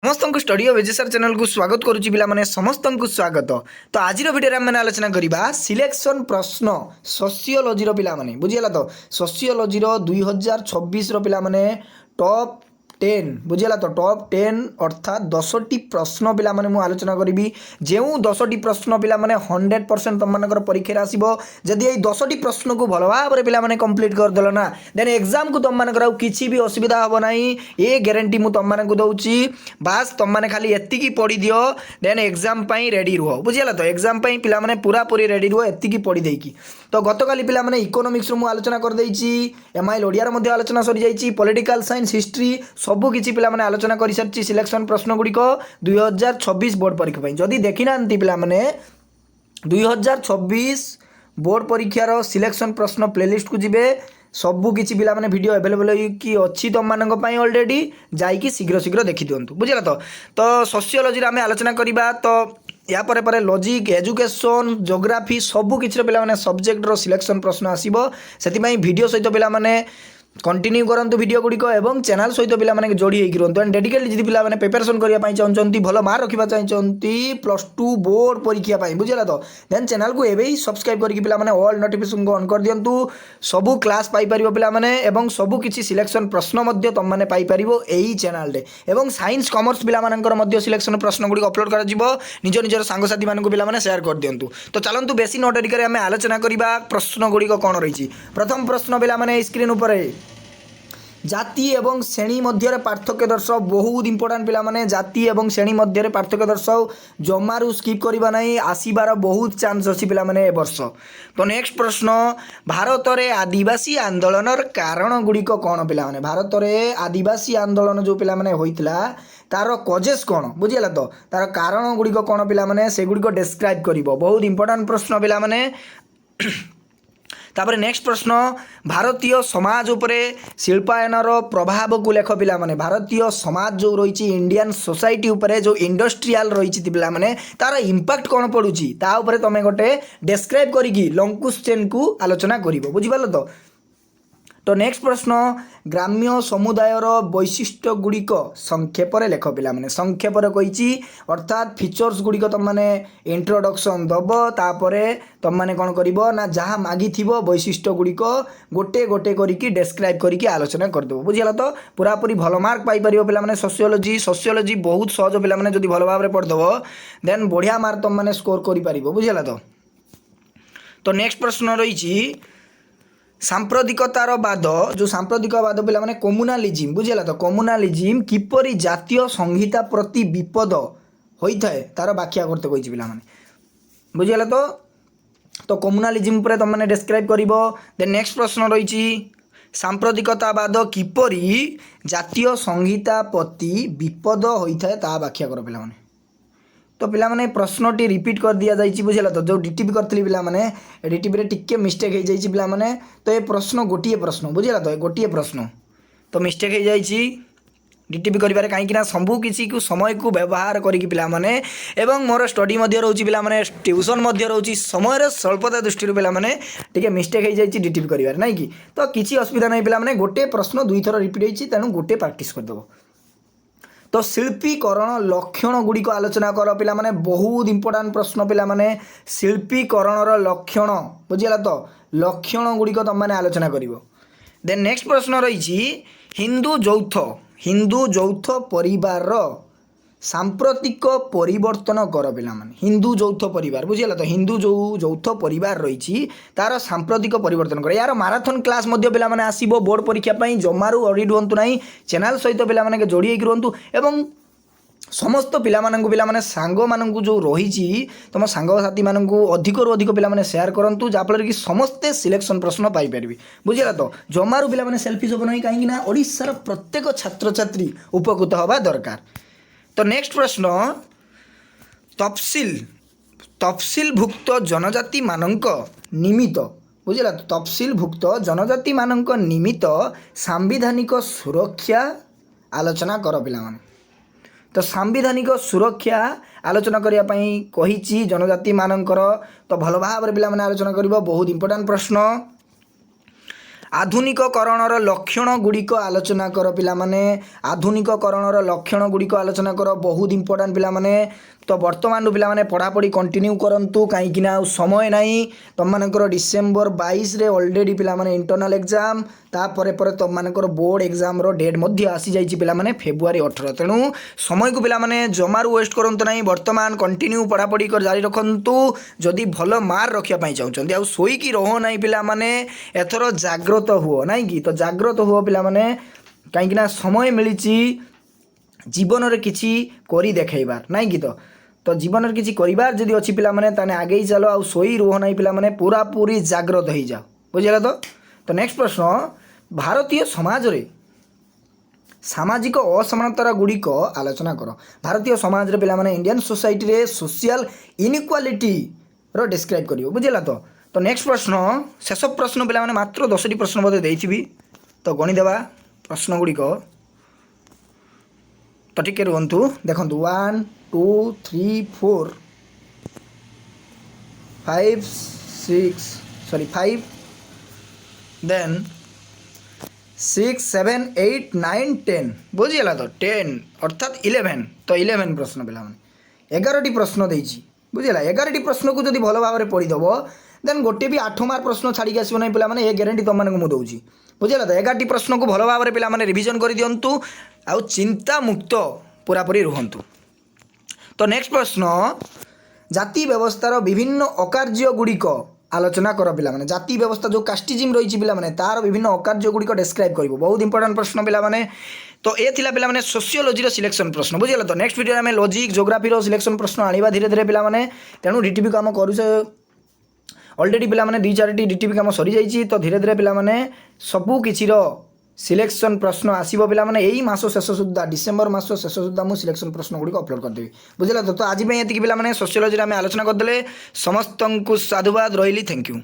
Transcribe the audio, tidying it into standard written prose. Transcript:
समस्त को study of एजेसर channel को स्वागत करुच्ची पिला समस्त को स्वागत। तो आज भिडियो आम आलोचना करवा सिलेक्शन प्रश्न सोशियोलॉजी पिला बुझीगला। तो सोशियोलॉजी 2026 पिला टॉप 10 बुझीगला। तो टॉप 10 अर्थात 10टी प्रश्न पिला मुझे आलोचना करी जो 10टी प्रश्न पिला 100% तुम मानकर परीक्षा आसो। जदि ये 10टी प्रश्न को भल भाव में पिला कंप्लीट करदेल ना देन एग्जाम को तुम मानकर किसी भी असुविधा हम ना ये ग्यारंटी मुझे तुम मानक दूसरी। बास तुम मैंने खाली एति पढ़ी दियो देन एग्जाम रेडी रुह बुझीगला। तो एग्जाम पिला पूरा पूरी रेडी रुह एति पढ़ी देकी। तो गतकाली पिला इकोनॉमिक्स मुझे आलोचना करदेची एमआईएल ओडिया मध्ये आलोचना सरी जाइए पॉलिटिकल साइंस हिस्ट्री सबू किसी पिला आलोचना कर सारी सिलेक्शन प्रश्न गुड़िक 2026 बोर्ड परीक्षा जदि देखी ना पिला 2026 बोर्ड परीक्षार सिलेक्शन प्रश्न प्लेलिस्ट को जीवे सबू किसी पिला वीडियो अवेलेबल कि अच्छी तुम मानक ऑलरेडी जाइए शीघ्र शीघ्र देखी दिंतु बुझीगला। तो सोशियोलॉजी आम आलोचना करवा। तो या पर लॉजिक एजुकेशन ज्योग्राफी सबू किसी पिला सब्जेक्टर सिलेक्शन प्रश्न आसो से वीडियो सहित पिला कंटिन्यू करंतु वीडियो गुड़िक एवं चैनल सहित पिला जोड़ी होकर रुहतु एंड डेडिकेटली जी पिला प्रिपरेशन करने चाहते भल मार्क रखा चाहते +2 बोर्ड परीक्षा बुझीगला। तो देन चैनल को एवं सब्सक्राइब करके पिला ऑल नोटिफिकेशन को ऑन कर दिंतु सबू क्लास पाइपर पिला सबू किसी सिलेक्शन प्रश्न तुम मैंने पाइपर यही चैनल एवं साइंस कॉमर्स पिला सिलेक्शन प्रश्न गुड़िक अपलोड कर निज निजर सांगसाथी मानक पिला शेयर कर दिंतु। तो चलतु बेसी न डेरी आम आलोचना करवा प्रश्न गुड़िक कौन रही। प्रथम प्रश्न पिला स्क्रीन उपर जाति एवं श्रेणी मध्य पार्थक्य दर्शाओ बहुत इंपोर्टाट पिला जाति एवं श्रेणी मध्य पार्थक्य दर्शाओ जमारू स्किप करवा नहीं आसबार बहुत चांस अच्छी पिला ए वर्ष। तो नेक्स्ट प्रश्न भारत में आदिवासी आंदोलन कारण गुड़िक कौन पिला भारत में आदिवासी आंदोलन जो पिला होता तार कजेस कौन बुझीगला। तो तार कारण गुड़िक कौन पिला से गुड़िक डिस्क्राइब कर बहुत इंपोर्टाट प्रश्न पिला तापर नेक्स्ट प्रश्न भारतीय समाज उपरे शिल्पायनर प्रभाव को लेख पिला भारतीय समाज जो रही इंडियन सोसाइटी उपरे जो इंडस्ट्रियल रही पिला तार इंपैक्ट कौन पड़ुची ता उपरे तमे गोटे डिस्क्राइब करी लॉन्ग क्वेश्चन को आलोचना करिवो बुझिपाल। तो नेक्स्ट प्रश्न ग्राम्य समुदायर वैशिष्ट्य गुड़िक संक्षेप लेख पिला संक्षेप कही अर्थात फीचर्स गुड़िक तुम मैंने इंट्रोडक्शन दब तापर तुम मैंने कौन कर ना जहाँ मागी वैशिष्ट्य गुड़िक गोटे गोटे करके डिस्क्राइब करके आलोचना करदेव बुझीगला। तो पूरा पूरी भल मार्क पाइपर पिला सोशियोलॉजी बहुत सहज पिला जब भल भाव में पढ़देव देन बढ़िया मार्क तुम मैंने स्कोर कर बुझीगला। तो नेक्स्ट प्रश्न रही सांप्रदायिकतार बाद जो सांप्रदायिकवाद पिला कम्युनालिज्म बुझीगला। तो कम्युनालिज्म किपरि जातीय संहिता प्रति विपद होता है तार व्याख्या करते कही पिला बुझीगला। तो कम्युनालिज्म पर तुम मैंने डिस्क्राइब कर। देन नेक्स्ट प्रश्न रही सांप्रदायिकतावाद किपरि जातीय संहिता प्रति विपद होता है ता व्याख्या कर पिला। तो पिला प्रश्नटी रिपीट कर दि जाइए बुझीगला। तो जो डीटीपी करथिली पिला डीटीपी टिके मिस्टेक हो जाइए पिला तो ये प्रश्न गोटे प्रश्न बुझीगला। तो गोटे प्रश्न तो मिस्टेक हो जाइए डीटीपी करिबारे कहीं सबू किसी को समय को व्यवहार करी पिला एवं मोर स्टडी रोचे पिला ट्यूशन रोचे समय स्वल्पता दृष्टि पिला टे मिस्टेक हो जाइए डीटीपी करिबारे नहीं कि। तो किसी असुविधा नहीं पिला गोटे प्रश्न 2 थर रिपीट होती तेणु गोटे प्रैक्टिस करदेव। तो शिल्पीकरण लक्षण गुड़िक आलोचना कर पिला बहुत इंपोर्टाट प्रश्न पिला शिल्पीकरणर लक्षण बुझीगला। तो लक्षण गुड़िक तुम मैंने आलोचना कर। देन नेक्स्ट प्रश्न रही हिंदू यौथ परिवार सांप्रतिक परिवर्तन कर पिला हिंदू यौथ परिवार बुझीगला। तो हिंदू जो यौथ परिवार रही तार सांप्रतिक परिवर्तन कर यार माराथन क्लास पिला आसो बोर्ड परीक्षा जमारू अडिट हूँ ना चैनल सहित पिला जोड़ी होकर रुहतु एवं समस्त पिला सांग मानू जो रही तुम सांगसाथी मानू अधिक रू अधिक पिला शेयर करूँ जहाँफल कि समस्ते सिलेक्शन प्रश्न पाइपर बुझीगला। तो जमारू पिला सेल्फिश हम नहीं कहीं ओडिशार प्रत्येक छात्र छात्री उपकृत हवा दरकार। तो नेक्स्ट प्रश्न तफसिलभुक्त जनजाति मानक निमित्त बुझीगला। तो तफसिलभुक्त जनजाति मानक निमित्त सांविधानिक सुरक्षा आलोचना कर पिला तो सांविधानिक सुरक्षा आलोचना करने कही जनजाति मानकर तो भल भाव में पिला आलोचना कर बहुत इंपोर्टाट प्रश्न। ଆଧୁନିକକରଣର ଲକ୍ଷଣ ଗୁଡ଼ିକ ଆଲୋଚନା କର ପିଲାମାନେ। ଆଧୁନିକକରଣର ଲକ୍ଷଣ ଗୁଡ଼ିକ ଆଲୋଚନା କର। ବହୁତ ଇମ୍ପୋର୍ଟାଣ୍ଟ ପିଲାମାନେ। ତ ବର୍ତ୍ତମାନରୁ ପିଲାମାନେ ପଢ଼ାପଢ଼ି କଣ୍ଟିନ୍ୟୁ କରନ୍ତୁ କାହିଁକିନା ଆଉ ସମୟ ନାହିଁ। ତୁମମାନଙ୍କର ଡିସେମ୍ବର 22ରେ ଅଲରେଡ଼ି ପିଲାମାନେ ଇଣ୍ଟରନାଲ୍ ଏକ୍ଜାମ୍, ତାପରେ ପରେ ତୁମମାନଙ୍କର ବୋର୍ଡ଼ ଏକ୍ଜାମ୍ର ଡେଟ୍ ମଧ୍ୟ ଆସିଯାଇଛି ପିଲାମାନେ ଫେବୃଆରୀ 18। ତେଣୁ ସମୟକୁ ପିଲାମାନେ ଜମାରୁ ୱେଷ୍ଟ କରନ୍ତୁ ନାହିଁ। ବର୍ତ୍ତମାନ କଣ୍ଟିନ୍ୟୁ ପଢ଼ାପଢ଼ି କରି ଜାରି ରଖନ୍ତୁ ଯଦି ଭଲ ମାର୍କ ରଖିବା ପାଇଁ ଚାହୁଁଛନ୍ତି। ଆଉ ଶୋଇକି ରହ ନାହିଁ ପିଲାମାନେ, ଏଥର ଜାଗ୍ରତ ହୁଅ ନାଇଁ କି। ତ ଜାଗ୍ରତ ହୁଅ ପିଲାମାନେ, କାହିଁକିନା ସମୟ ମିଳିଛି ଜୀବନରେ କିଛି କରି ଦେଖାଇବାର ନାଇଁ କି। ତ ଜୀବନରେ କିଛି କରିବାର ଯଦି ଅଛି ପିଲାମାନେ ତାହେଲେ ଆଗେଇ ଚାଲ, ଆଉ ଶୋଇ ରୁହ ନାହିଁ ପିଲାମାନେ, ପୁରାପୁରି ଜାଗ୍ରତ ହେଇଯାଅ। ବୁଝିଲା ତ ନେକ୍ସଟ ପ୍ରଶ୍ନ, ଭାରତୀୟ ସମାଜରେ ସାମାଜିକ ଅସମାନତା ଗୁଡ଼ିକ ଆଲୋଚନା କର। ଭାରତୀୟ ସମାଜରେ ପିଲାମାନେ ଇଣ୍ଡିଆନ୍ ସୋସାଇଟିରେ ସୋସିଆଲ ଇନଇକ୍ୱାଲିଟିର ଡେସ୍କ୍ରାଇବ୍ କରିବ। ବୁଝିଲା ତ ନେକ୍ସଟ ପ୍ରଶ୍ନ, ଶେଷ ପ୍ରଶ୍ନ ପିଲାମାନେ, ମାତ୍ର 10ଟି ପ୍ରଶ୍ନ ମଧ୍ୟ ଦେଇଥିବି, ତ ଗଣିଦେବା ପ୍ରଶ୍ନ ଗୁଡ଼ିକ। ତ ଟିକେ ରୁହନ୍ତୁ, ଦେଖନ୍ତୁ 1 2 3 4 5 ଦେନ୍ 6 7 8 9 10। ବୁଝିଗଲା ତ 10 ଅର୍ଥାତ୍ 11। ତ 11 ପ୍ରଶ୍ନ ପିଲାମାନେ, 11ଟି ପ୍ରଶ୍ନ ଦେଇଛି। ବୁଝିଲା, 11ଟି ପ୍ରଶ୍ନକୁ ଯଦି ଭଲ ଭାବରେ ପଢ଼ିଦେବ ଦେନ୍ ଗୋଟେ ବି 8 ମାର୍କ ପ୍ରଶ୍ନ ଛାଡ଼ିକି ଆସିବ ନାହିଁ ପିଲାମାନେ, ଏ ଗ୍ୟାରେଣ୍ଟି ତୁମମାନଙ୍କୁ ମୁଁ ଦେଉଛି। ବୁଝିଲା ତ 11ଟି ପ୍ରଶ୍ନକୁ ଭଲ ଭାବରେ ପିଲାମାନେ ରିଭିଜନ୍ କରିଦିଅନ୍ତୁ, ଆଉ ଚିନ୍ତାମୁକ୍ତ ପୁରାପୁରି ରୁହନ୍ତୁ। ତ ନେକ୍ସଟ ପ୍ରଶ୍ନ, ଜାତି ବ୍ୟବସ୍ଥାର ବିଭିନ୍ନ ଅକାର୍ଯ୍ୟ ଗୁଡ଼ିକ ଆଲୋଚନା କର ପିଲାମାନେ। ଜାତି ବ୍ୟବସ୍ଥା ଯେଉଁ କାଷ୍ଟିଜିମ୍ ରହିଛି ପିଲାମାନେ, ତାର ବିଭିନ୍ନ ଅକାର୍ଯ୍ୟ ଗୁଡ଼ିକ ଡେସ୍କ୍ରାଇବ୍ କରିବ। ବହୁତ ଇମ୍ପୋର୍ଟାଣ୍ଟ ପ୍ରଶ୍ନ ପିଲାମାନେ। ତ ଏ ଥିଲା ପିଲାମାନେ ସୋସିଓଲୋଜିର ସିଲେକ୍ସନ୍ ପ୍ରଶ୍ନ। ବୁଝିଲା ତ ନେକ୍ସଟ ଭିଡ଼ିଓରେ ଆମେ ଲଜିକ୍ ଜୋଗ୍ରାଫିର ସିଲେକ୍ସନ୍ ପ୍ରଶ୍ନ ଆଣିବା ଧୀରେ ଧୀରେ ପିଲାମାନେ। ତେଣୁ ଡିଟିପି କାମ କରୁଛେ ଅଲରେଡ଼ି ପିଲାମାନେ, 2-4ଟି ଡିଟିପି କାମ ସରିଯାଇଛି। ତ ଧୀରେ ଧୀରେ ପିଲାମାନେ ସବୁ କିଛିର ସିଲେକ୍ସନ୍ ପ୍ରଶ୍ନ ଆସିବ ପିଲାମାନେ। ଏଇ ମାସ ଶେଷ ସୁଦ୍ଧା, ଡିସେମ୍ବର ମାସ ଶେଷ ସୁଦ୍ଧା ମୁଁ ସିଲେକ୍ସନ୍ ପ୍ରଶ୍ନ ଗୁଡ଼ିକ ଅପଲୋଡ଼ କରିଦେବି। ବୁଝିଲା ତ ଆଜି ପାଇଁ ଏତିକି ପିଲାମାନେ, ସୋସିଓଲୋଜିରେ ଆମେ ଆଲୋଚନା କରିଦେଲେ। ସମସ୍ତଙ୍କୁ ସାଧୁବାଦ, ରହିଲି, ଥ୍ୟାଙ୍କ ୟୁ।